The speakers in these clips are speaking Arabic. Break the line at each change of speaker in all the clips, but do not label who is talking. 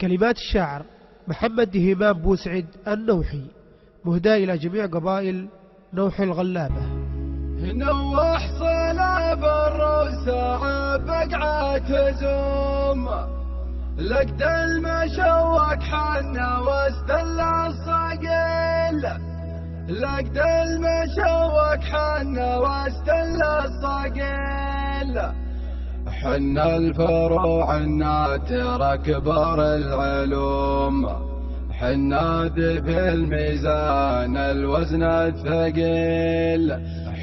كلمات الشاعر محمد همام بوسعد النوحي، مهداة إلى جميع قبائل نوح الغلابة.
نوح صلاب الروس بقعة زوم، لقد المشوك حنا واستل الصقيل، لقد المشوك حنا واستل الصقيل. حنا الفروع الناترة كبار العلوم، حنا ذي في الميزان الوزن الثقيل،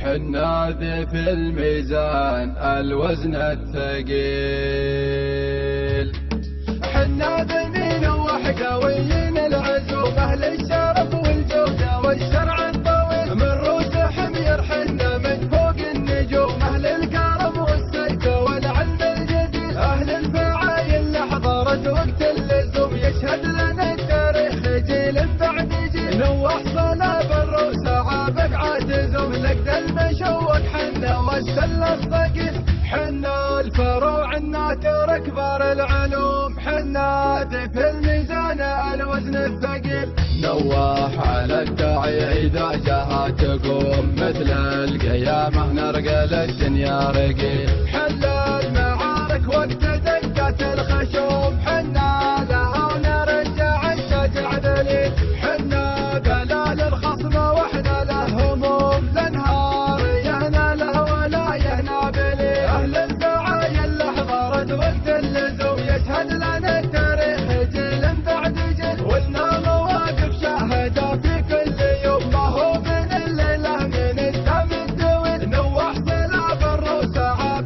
حنا ذي في الميزان الوزن الثقيل. حنا ذنين وحقاويين العزوم، أهل الشرف والجودة والشرع الطويل، من روس حمير حنا من فوق النجوم، أهل الكرم والسيف والعلم الجديد، أهل الفعايل حضارة وقت اللزوم، يشهد لنا التاريخ جيل بعد جيل. نوح صلاب الروس بقعة زوم، لقد المشوك حنا والسل الصقيل، حنا الفروع الناترة كبار العلوم، حنا ذي في الميزان الوزن الثقيل. نواح على الداعي إذا جاها تقوم، مثل القيامة نرقل الدنيا رقيل. حنا المعارك وقت دقات الخشوم، حنا لها ونرجع الشجع ذليل، حنا بلال الخصم واحنا له هموم، لنهار يهنا له ولا يهنا بليل. أهل الفعايل حضارة وقت اللزوم، يشهد لنا التاريخ جيل بعد جيل، ولنا مواقف شاهدة في كل يوم، ما هو من الليلة من الدم الدويل. نوح صلاب الروس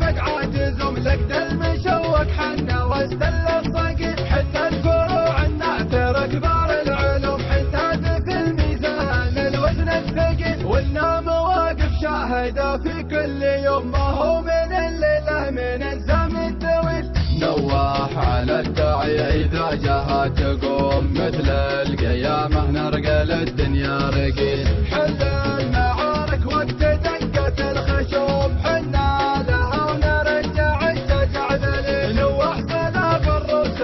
بقعة زوم، لقد المشوك حنا واستل الصقيل، حنا الفروع الناثرة كبار العلوم، حنا في الميزان الوزن الثقيل، ولنا مواقف شاهدة في كل يوم، ما هو من الليلة من الزمن الطويل. نواح على الداعي إذا جاها تقوم، مثل القيامة نرقل الدنيا رقيل. حنا المعارك وقت دقات الخشوم، حنا لها ونرجع الشجع ذليل. نوح صلاب الروس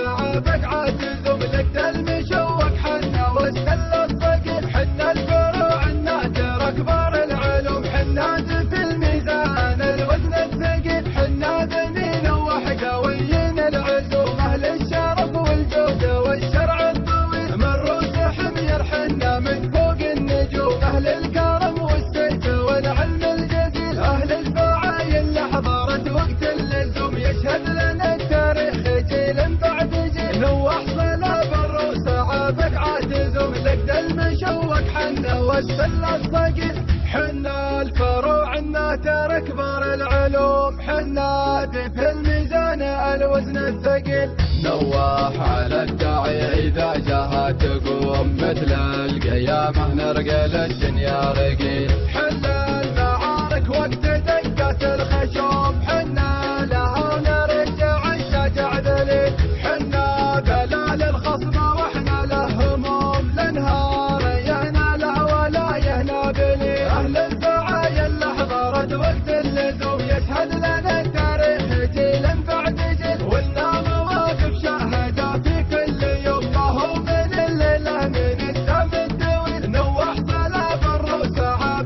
بقعة زوم، لقد المشوك حنا واستل الصقيل، حنا الفروع الناترة كبار العلوم، حنا في الميزان الوزن الثقيل، حنا ذنين وحقاويين العزوم، أهل الشرف والجودة والشرع الطويل، من روس حمير حنا من فوق النجوم، أهل الكرم والسيف والعلم الجديد، أهل الفعايل حضارة وقت اللزوم، يشهد لنا التاريخ جيل بعد جيل. نوح صلاب الروس بقعة زوم، لقد المشوك حنا واستل الصقيل، حنا الفروع الناترة كبار العلوم، حنا ذي في الميزان الوزن الثقيل. نواح على الداعي إذا جاها تقوم، مثل القيامة نرقل الدنيا رقيل. حنا المعارك وقت دقات الخشوم، حنا لها ونرجع الشجع ذليل، حنا بلال الخصم واحنا له هموم، لنهار يهنا له ولا يهنا بليل. أهل الفعايل حضارة وقت اللزوم، يشهد لنا التاريخ جيل بعد جيل، ولنا مواقف شاهدة في كل يوم، ما هو من الليلة من الدم الدويل. نوح صلاب الروس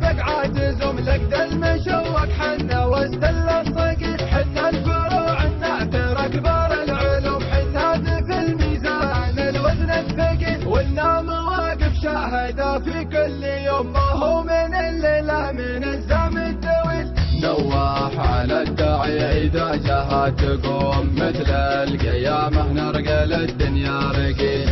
بقعة زوم، لقد المشوك حنا واستل الصقيل، حنا الفروع الناثرة كبار العلوم، حنا في الميزان الوزن الثقيل، ولنا مواقف شاهدة في كل يوم، ما هو من الليلة من الزمن الطويل. نواح على الداعي إذا جاها تقوم، مثل القيامة نرقل الدنيا رقيل.